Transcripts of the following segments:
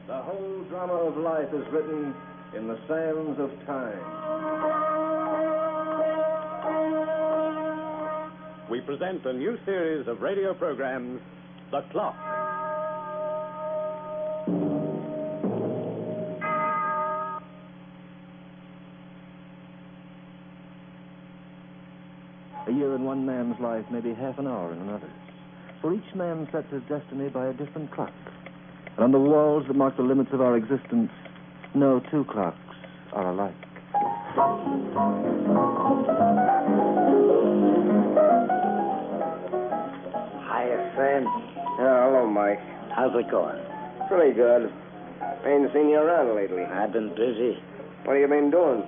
The whole drama of life is written in the sands of time. We present a new series of radio programs, The Clock. A year in one man's life may be half an hour in another's. For each man sets his destiny by a different clock. And on the walls that mark the limits of our existence, no two clocks are alike. Hiya, Sam. Yeah, hello, Mike. How's it going? Pretty good. Ain't seen you around lately. I've been busy. What have you been doing?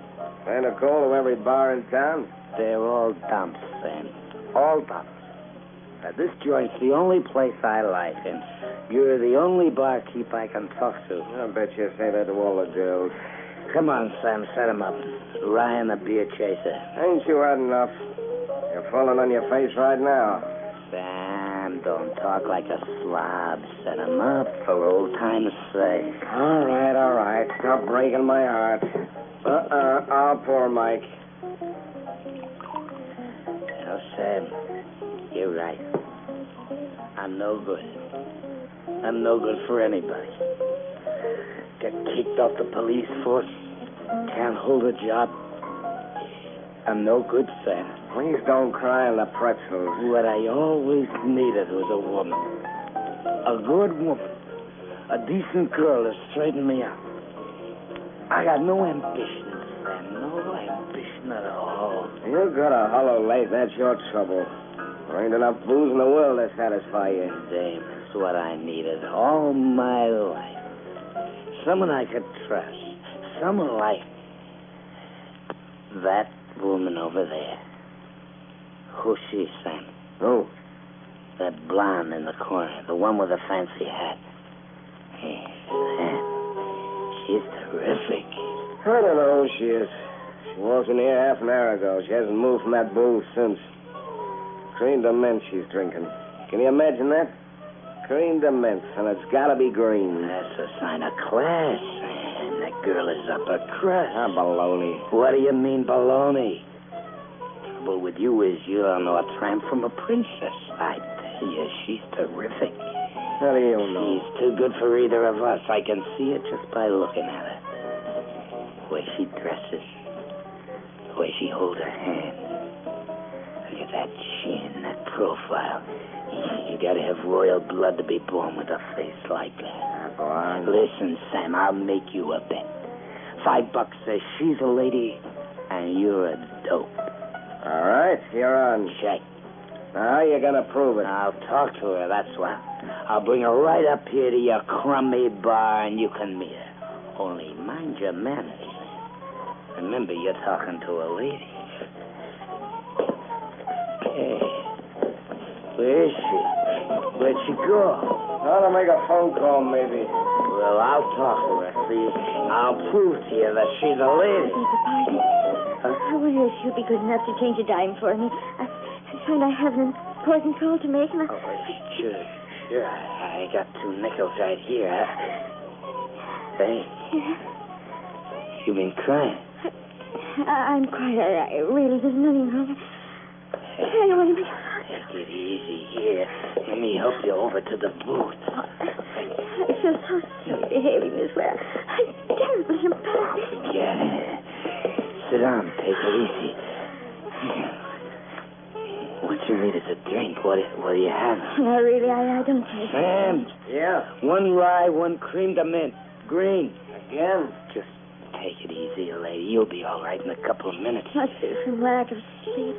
Paying a call to every bar in town? They're all dumps, Sam. All dumps. This joint's the only place I like, and you're the only barkeep I can talk to. I bet you say that to all the girls. Come on, Sam, set him up. Ryan, the beer chaser. Ain't you had enough? You're falling on your face right now. Sam, don't talk like a slob. Set him up for old time's sake. All right. Stop breaking my heart. I'll pour, Mike. Now, Sam, you're right. I'm no good. I'm no good for anybody. Get kicked off the police force. Can't hold a job. I'm no good, Sam. Please don't cry on the pretzels. What I always needed was a woman. A good woman. A decent girl to straighten me out. I got no ambition, Sam. No ambition at all. You got a hollow leg. That's your trouble. There ain't enough booze in the world to satisfy you. Dame, that's what I needed all my life. Someone I could trust. Someone like that woman over there. Who's she, Sam? Who? That blonde in the corner. The one with the fancy hat. Hey, Sam. She's terrific. I don't know who she is. She was in here half an hour ago. She hasn't moved from that booth since. Cream de mint she's drinking. Can you imagine that? Cream de mint, and it's got to be green. That's a sign of class, man. That girl is upper crust. Baloney. What do you mean, baloney? Trouble with you is you don't know a tramp from a princess. I tell you, she's terrific. How do you know? She's too good for either of us. I can see it just by looking at her. The way she dresses. The way she holds her hand. Look at that chin, that profile. You gotta have royal blood to be born with a face like that. Go on. Listen, Sam, I'll make you a bet. $5 says she's a lady, and you're a dope. All right, you're on. Check. Now, how you gonna prove it? I'll talk to her, that's what. I'll bring her right up here to your crummy bar, and you can meet her. Only mind your manners. Remember, you're talking to a lady. Hey, where is she? Where'd she go? Ought to make a phone call, maybe. Well, I'll talk to her, see? I'll prove to you that she's a lady. I wonder if you'd be good enough to change a dime for me. I find I have an important call to make. Oh, sure. I got 2 nickels right here. Hey. Yeah. You been crying? I'm quiet. I really, there's nothing wrong. I don't want to be... Take it easy here. Let me help you over to the booth. I feel so silly behaving this way. I'm terribly embarrassed. Forget it. Sit down. Take it easy. What you need is a drink. What do you have? No, really, I don't take it. Sam. Yeah? 1 rye, 1 cream de mint. Green. Again? Just take it easy, lady. You'll be all right in a couple of minutes. Must be from lack of sleep.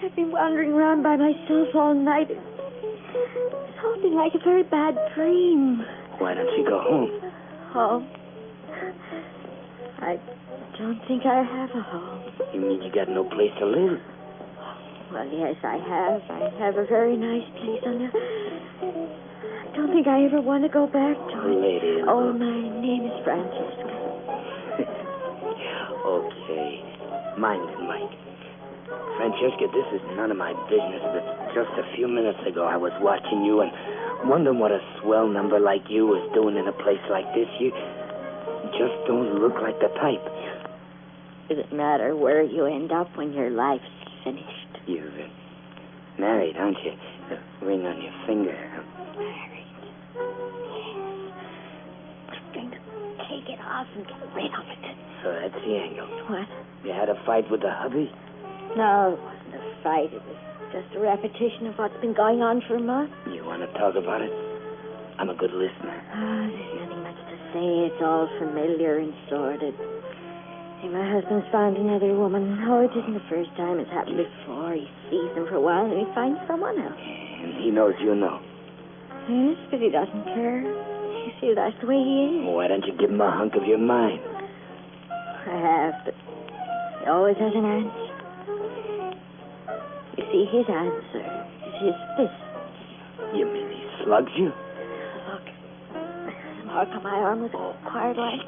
I've been wandering around by myself all night. It's all been like a very bad dream. Why don't you go home? Home? I don't think I have a home. You mean you got no place to live? Well, yes, I have. I have a very nice place on the... I don't think I ever want to go back to it. Lady. Oh, my name is Francesca. Okay. Mind it, Mike. Francesca, this is none of my business, but just a few minutes ago I was watching you, and Wondering what a swell number like you is doing in a place like this. You just don't look like the type. Does it matter where you end up when your life's finished? You're married, aren't you? The ring on your finger. Married. Yes. I'm going to take it off and get rid of it. So that's the angle. What? You had a fight with the hubby? No, it wasn't a fight. It was just a repetition of what's been going on for a month. You want to talk about it? I'm a good listener. There's nothing much to say. It's all familiar and sordid. See, my husband's found another woman. Oh, it isn't the first time it's happened before. He sees them for a while and he finds someone else. And he knows you know. Yes, but he doesn't care. You see, that's the way he is. Why don't you give him a hunk of your mind? I have, but he always has an answer. You see, his answer is his fist. You mean he slugs you? Look, the mark on my arm was acquired last night.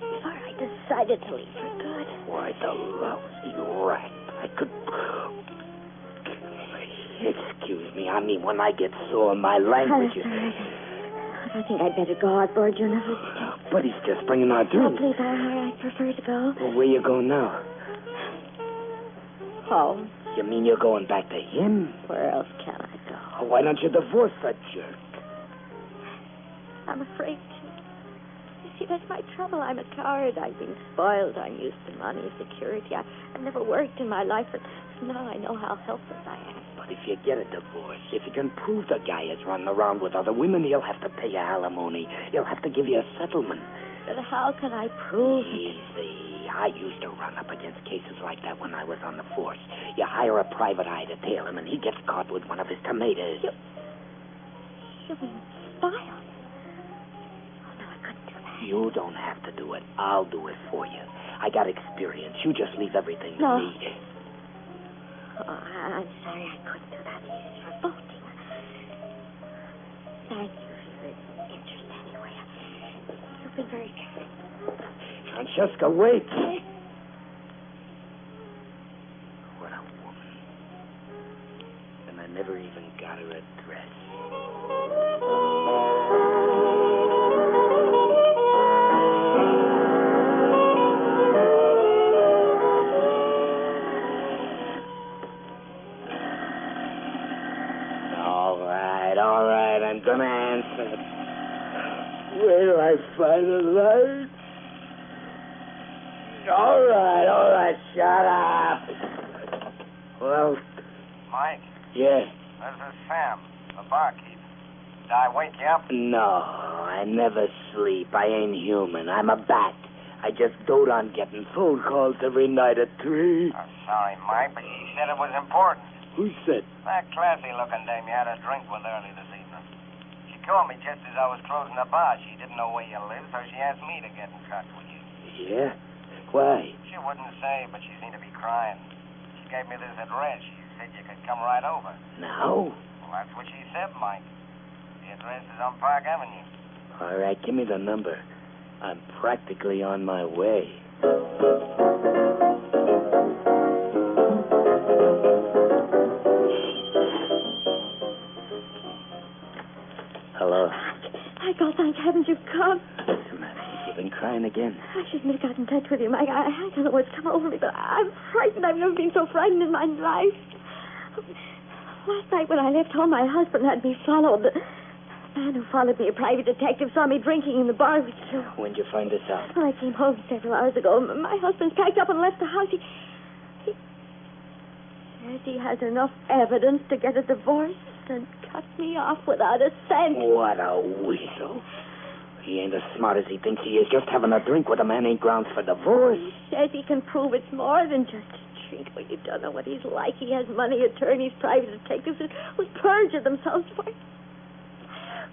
Before I decided to leave for good. Why, the lousy rat. I could... Excuse me. I mean, when I get sore, my language is... I think I'd better go outboard, you know. But he's just bringing our Oh, drinks. please, I prefer to go. Well, where you going now? Home. You mean you're going back to him? Where else can I go? Oh, why don't you divorce that jerk? I'm afraid to. You see, that's my trouble. I'm a coward. I've been spoiled. I'm used to money, security. I've never worked in my life, but now I know how helpless I am. But if you get a divorce, if you can prove the guy is running around with other women, he'll have to pay you alimony. He'll have to give you a settlement. But how can I prove it? Easy. I used to run up against cases like that when I was on the force. You hire a private eye to tail him, and he gets caught with one of his tomatoes. You mean spy on me? Oh, no, I couldn't do that. You don't have to do it. I'll do it for you. I got experience. You just leave everything to No. me. Oh, I'm sorry I couldn't do that. It's revolting. Thank you for your interest anyway. You've been very kind. Francesca, wait. What a woman. And I never even got her address. All right, I'm gonna answer. Where do I find the light? All right, shut up. Well... Mike? Yeah? This is Sam, the barkeep. Did I wake you up? No, I never sleep. I ain't human. I'm a bat. I just dote on getting phone calls every night at 3. I'm sorry, Mike, but she said it was important. Who said? That classy-looking dame you had a drink with early this evening. She called me just as I was closing the bar. She didn't know where you lived, so she asked me to get in touch with you. Yeah? Why? She wouldn't say, but she seemed to be crying. She gave me this address. She said you could come right over. Now? Well, that's what she said, Mike. The address is on Park Avenue. All right, give me the number. I'm practically on my way. Hello. Michael, thank heavens you've come. What's the matter? You've been crying again? I shouldn't have got in touch with you, Mike. I don't know what's come over me, but I'm frightened. I've never been so frightened in my life. Last night when I left home, my husband had me followed. The man who followed me, a private detective, saw me drinking in the bar with you. When'd you find this out? Well, I came home several hours ago. My husband's packed up and left the house. He says he has enough evidence to get a divorce and cut me off without a cent. What a weasel. He ain't as smart as he thinks he is. Just having a drink with a man ain't grounds for divorce. He says he can prove it's more than just a drink. Well, you don't know what he's like. He has money, attorneys, private detectives who perjure themselves for it.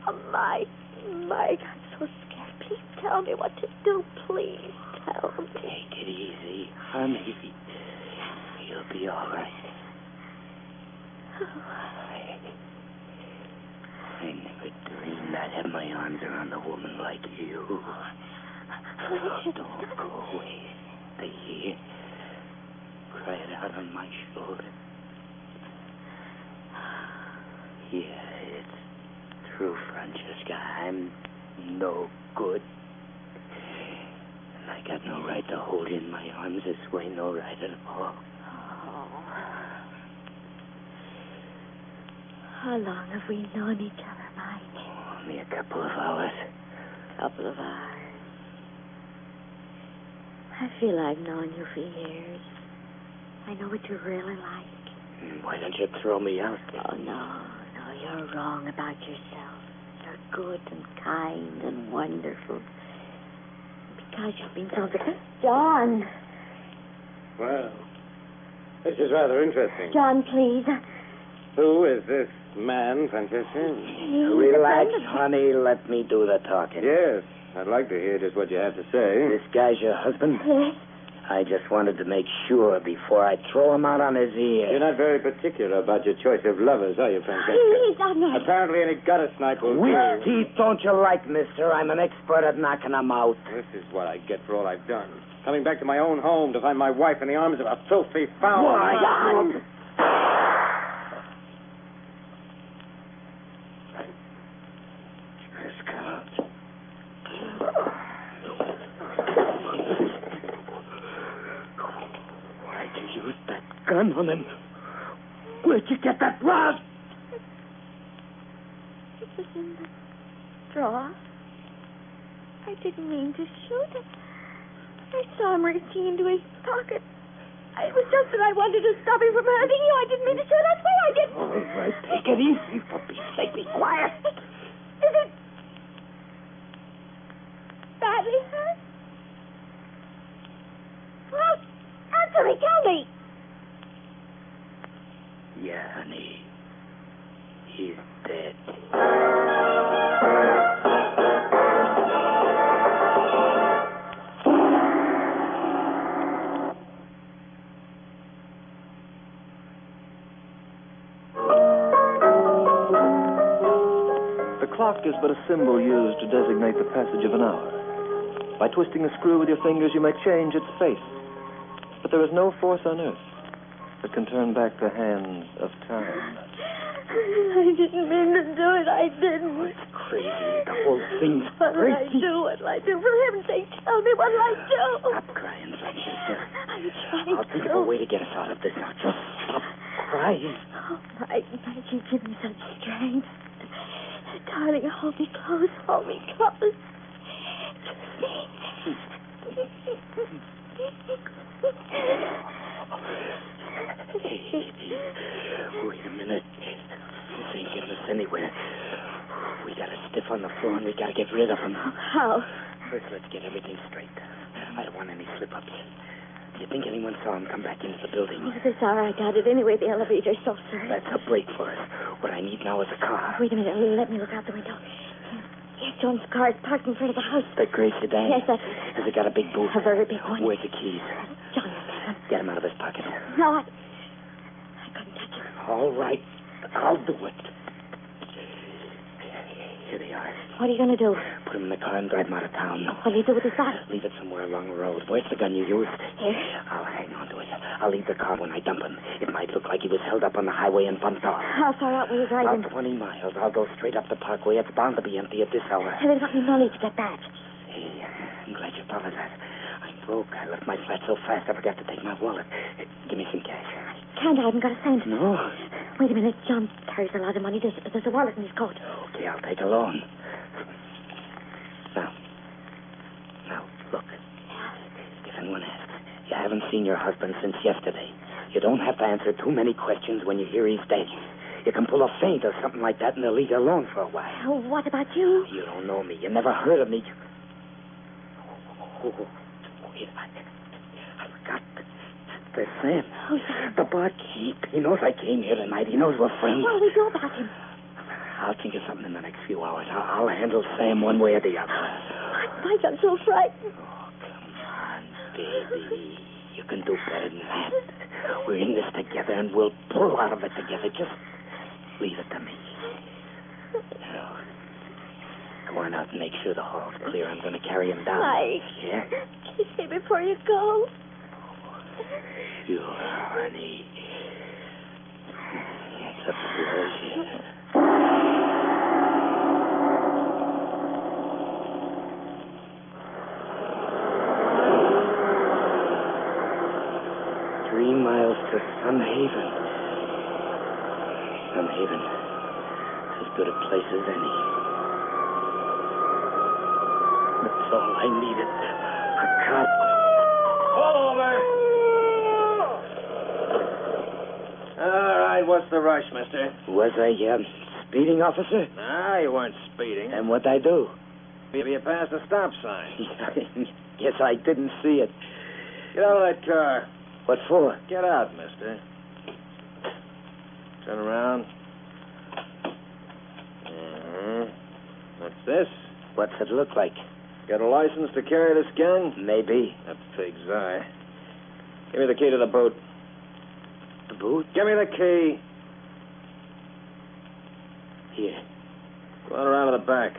Oh, Mike, I'm so scared. Please tell me what to do. Please tell me. Take it easy, honey. You'll be all right. I never dreamed I'd have my arms around a woman like you. Don't go away. Stay here. Cry it out on my shoulder. Yeah, it's true, Francesca. I'm no good. And I got no right to hold you in my arms this way, no right at all. How long have we known each other, Mike? Only a couple of hours. Couple of hours. I feel I've known you for years. I know what you're really like. Why don't you throw me out? Oh, no, you're wrong about yourself. You're good and kind and wonderful. Because you've been so good. John! Well, this is rather interesting. John, please. Who is this man, Francesca? Relax, honey. Let me do the talking. Yes, I'd like to hear just what you have to say. This guy's your husband? Yes. I just wanted to make sure before I throw him out on his ear. You're not very particular about your choice of lovers, are you, Francesca? Please, I'm not. Apparently any gutter snipe will Which do. teeth don't you like, mister? I'm an expert at knocking them out. This is what I get for all I've done. Coming back to my own home to find my wife in the arms of a filthy foul. Why? John! Why'd you use that gun on him? Where'd you get that rod? It was in the drawer. I didn't mean to shoot him. I saw him reaching into his pocket. It was just that I wanted to stop him from hurting you. I didn't mean to shoot. That's why I did. All right, take it easy. For Pete's sake, be quiet. Is it badly hurt? Well, answer me. Tell me. Yeah, honey. He's dead. The clock is but a symbol used to designate the passage of an hour. By twisting a screw with your fingers, you may change its face. But there is no force on earth that can turn back the hands of time. I didn't mean to do it. I didn't. It's crazy. The whole thing's What did I crazy. do? What did I do? For heaven's sake, tell me, what did I do? Stop crying, Francesca. I'm trying I'll think of a way to get us out of this. Now, just stop crying. Oh, Mike, you give me such strength. Darling, hold me close. Hold me close. Wait a minute. This ain't getting us anywhere. We got a stiff on the floor and we got to get rid of him. How? First, let's get everything straight. I don't want any slip-ups. Do you think anyone saw him come back into the building? Oh, this hour, I doubt it. Anyway, the elevator's so certain. That's a break for us. What I need now is a car. Wait a minute. Let me look out the window. Yes, John's car is parked in front of the house. The gray sedan? Yes, that's Has it got a big boot? a very big one. Where's the keys? John will get them. Get him out of his pocket. No, I couldn't touch him. All right. I'll do it. Here they are. What are you going to do? Put him in the car and drive him out of town. What do you do with his body? Leave it somewhere along the road. Where's the gun you used? Here. I'll hang on to it. I'll leave the car when I dump him. It might look like he was held up on the highway and bumped off. How far out were you driving? About 20 miles. I'll go straight up the parkway. It's bound to be empty at this hour. Then got me money to get back. Hey, I'm glad you thought of that. I'm broke. I left my flat so fast I forgot to take my wallet. Give me some cash. Can't, I haven't got a cent. No? Wait a minute. John carries a lot of money. There's a wallet in his coat. Okay, I'll take a loan. Now, look. If anyone asks, you haven't seen your husband since yesterday. You don't have to answer too many questions when you hear he's dead. You can pull a feint or something like that and they'll leave you alone for a while. Oh, what about you? You don't know me. You never heard of me. Oh, wait, I forgot. There's Sam. Oh, Sam. The barkeep. He knows I came here tonight. He knows we're friends. What do we do about him? I'll think of something in the next few hours. I'll handle Sam one way or the other. Mike, I'm so frightened. Oh, come on, baby. You can do better than that. We're in this together, and we'll pull out of it together. Just leave it to me. Now, go on out and make sure the hall's clear. I'm going to carry him down. Mike. Yeah? Kiss me before you go. Sure, honey. It's a pleasure. Sun Haven. Sun Haven. As good a place as any. That's all I needed. A cop. Pull over! All right, what's the rush, mister? Was I speeding, officer? Nah, you weren't speeding. And what'd I do? Maybe you passed a stop sign. Guess I didn't see it. Get out of that car. What for? Get out, mister. Turn around. What's this? What's it look like? Got a license to carry this gun? Maybe. A pig's eye. Give me the key to the boot. The boot? Give me the key. Here. Go on around to the back.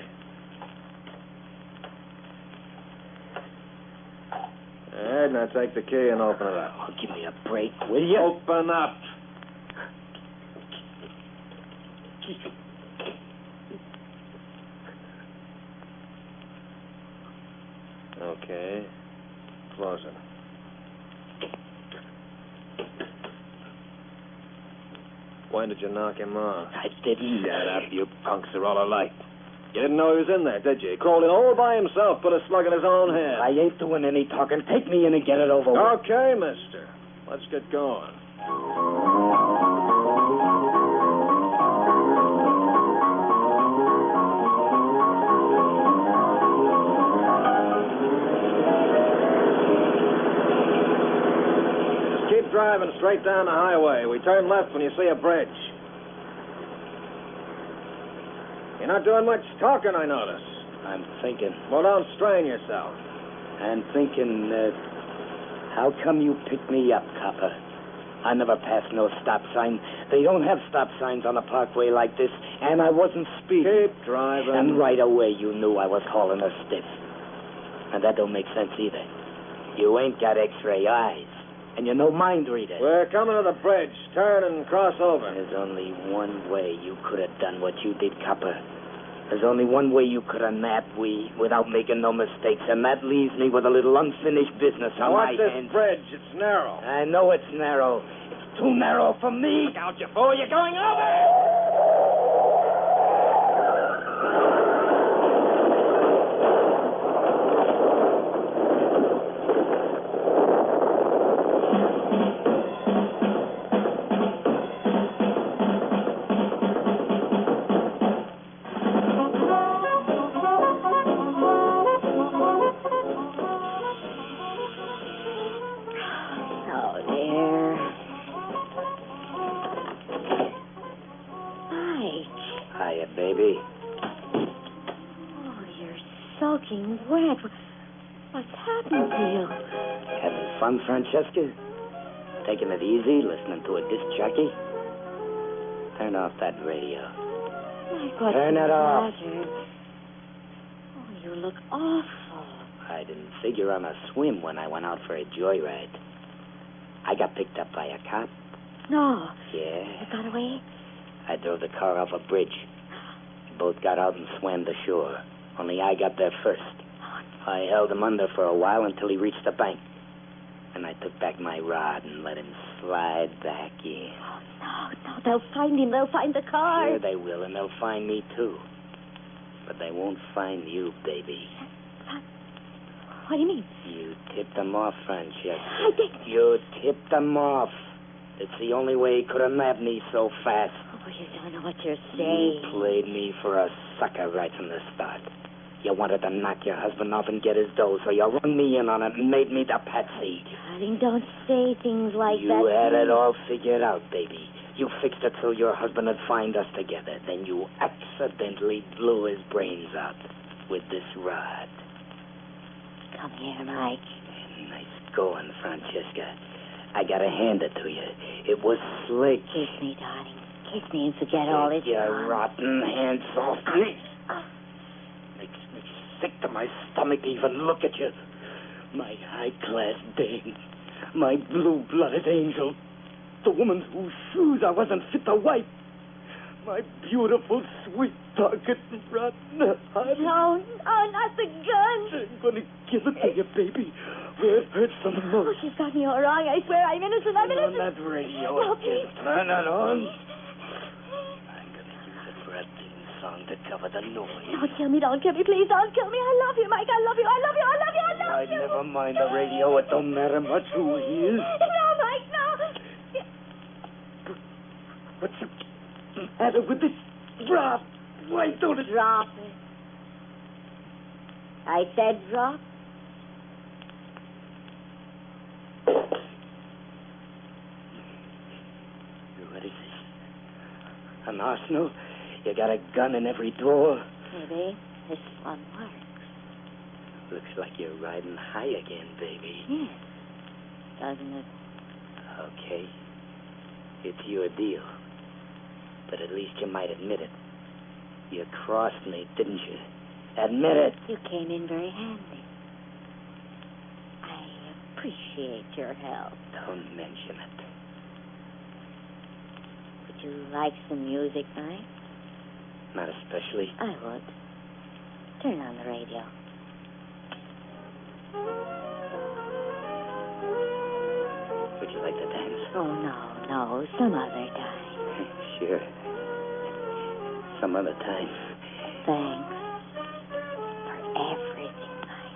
All right, now take the key and open it up. Oh, give me a break, will you? Open up. Okay. Close it. Why did you knock him off? I didn't. Shut up, you punks are all alike. You didn't know he was in there, did you? He crawled in all by himself, put a slug in his own head. I ain't doing any talking. Take me in and get it over with. Okay, mister. Let's get going. Just keep driving straight down the highway. We turn left when you see a bridge. You're not doing much talking, I notice. I'm thinking. Well, don't strain yourself. I'm thinking, how come you picked me up, copper? I never passed no stop sign. They don't have stop signs on a parkway like this, and I wasn't speeding. Keep driving. And right away you knew I was hauling a stiff. And that don't make sense either. You ain't got x-ray eyes, and you're no mind reader. We're coming to the bridge. Turn and cross over. There's only one way you could have done what you did, copper. There's only one way you could have nabbed we without making no mistakes, and that leaves me with a little unfinished business on my Now watch this hands. bridge. It's narrow. I know it's narrow. It's too narrow for me. Look out, you fool. You're going over! Hiya, baby. Oh, you're soaking wet. What's happened to you? Having fun, Francesca? Taking it easy, listening to a disc jockey? Turn off that radio. Like what's Turn the it off. matter? Oh, you look awful. I didn't figure on a swim when I went out for a joyride. I got picked up by a cop. No. Yeah. You got away? I drove the car off a bridge. Both got out and swam to shore. Only I got there first. I held him under for a while until he reached the bank. And I took back my rod and let him slide back in. Oh, no. They'll find him. They'll find the car. Sure they will, and they'll find me, too. But they won't find you, baby. What do you mean? You tipped them off, Francesca. I didn't. You tipped them off. It's the only way he could have nabbed me so fast. Oh, you don't know what you're saying. You played me for a sucker right from the start. You wanted to knock your husband off and get his dough, so you rung me in on it and made me the patsy. Darling, don't say things like that. You had it all figured out, baby. You fixed it so your husband would find us together. Then you accidentally blew his brains out with this rod. Come here, Mike. Nice going, Francesca. I gotta hand it to you. It was slick. Kiss me, darling. Kiss me and forget all this. Take your rotten hands off me. Makes me sick to my stomach to even look at you. My high-class dame. My blue-blooded angel. The woman whose shoes I wasn't fit to wipe. My beautiful, sweet target, rotten heart. No, not the gun. I'm gonna give it to you, baby. Where it hurts the Oh, most. she's got me all wrong. I swear I'm innocent. I'm innocent. On that radio. No, please. Turn it on. I'm going to use it for a theme song to cover the noise. Don't kill me. Don't kill me. Please don't kill me. I love you, Mike. I love you. I love you. I love you. I love you. Never mind the radio. It don't matter much who he is. No, Mike, no. What's the matter with this drop? Why don't it... Drop it. I said drop. What is this? An arsenal? You got a gun in every drawer? Maybe this one works. Looks like you're riding high again, baby. Yes. Doesn't it? Okay. It's your deal. But at least you might admit it. You crossed me, didn't you? Admit it. You came in very handy. I appreciate your help. Don't mention it. Would you like some music, Mike? Not especially. I would. Turn on the radio. Would you like to dance? Oh, no. Some other time. Sure. Some other time. Thanks for everything, Mike.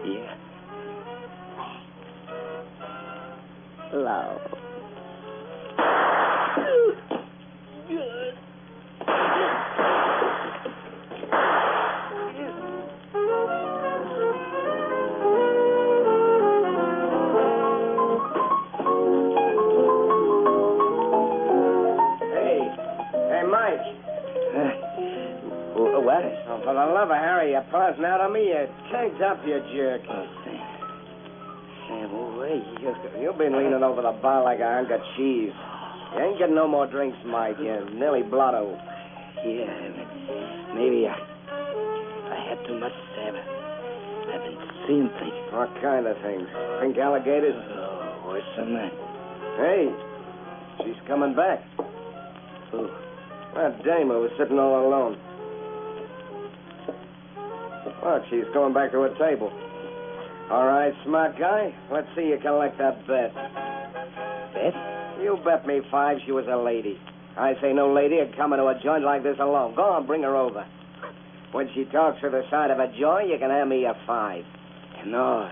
Yeah. Thanks. Love. Hey, Mike. What? Oh, for the love of Harry, you're pausing out on me. You tanked up, you jerk. Oh, Sam, away. You've been leaning over the bar like a hunk of cheese. You ain't getting no more drinks, Mike. You're nearly blotto. Yeah, maybe I had too much, Sam. I've been seeing things. What kind of things? Pink alligators? Oh, worse than that. Hey, she's coming back. Who? That dame who was sitting all alone. Look, she's going back to her table. All right, smart guy. Let's see you collect that bet. Bet? You bet me 5 she was a lady. I say no lady would come into a joint like this alone. Go on, bring her over. When she talks to the side of a joint, you can hand me your 5. No,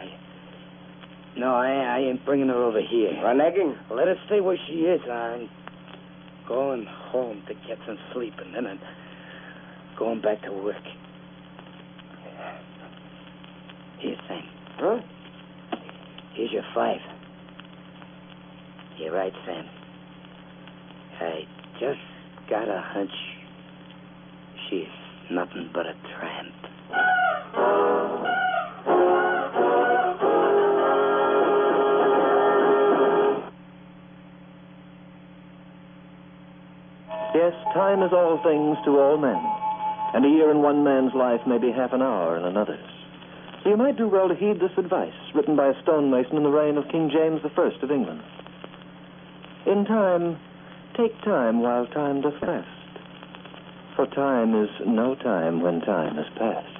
I ain't bringing her over here. Reneging? Let her stay where she is. I'm going home to get some sleep, and then I'm going back to work. Here, Sam. Huh? Here's your 5. You're right, Sam. I just got a hunch she's nothing but a tramp. Yes, time is all things to all men, and a year in one man's life may be half an hour in another's. So you might do well to heed this advice, written by a stonemason in the reign of King James I of England. In time, take time while time doth last, for time is no time when time is past.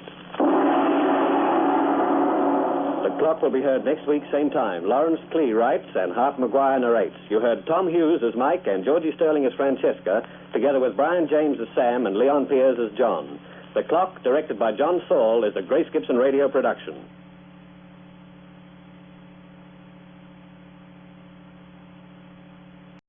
The Clock will be heard next week, same time. Lawrence Clee writes and Hart McGuire narrates. You heard Tom Hughes as Mike and Georgie Sterling as Francesca, together with Brian James as Sam and Leon Piers as John. The Clock, directed by John Saul, is a Grace Gibson radio production.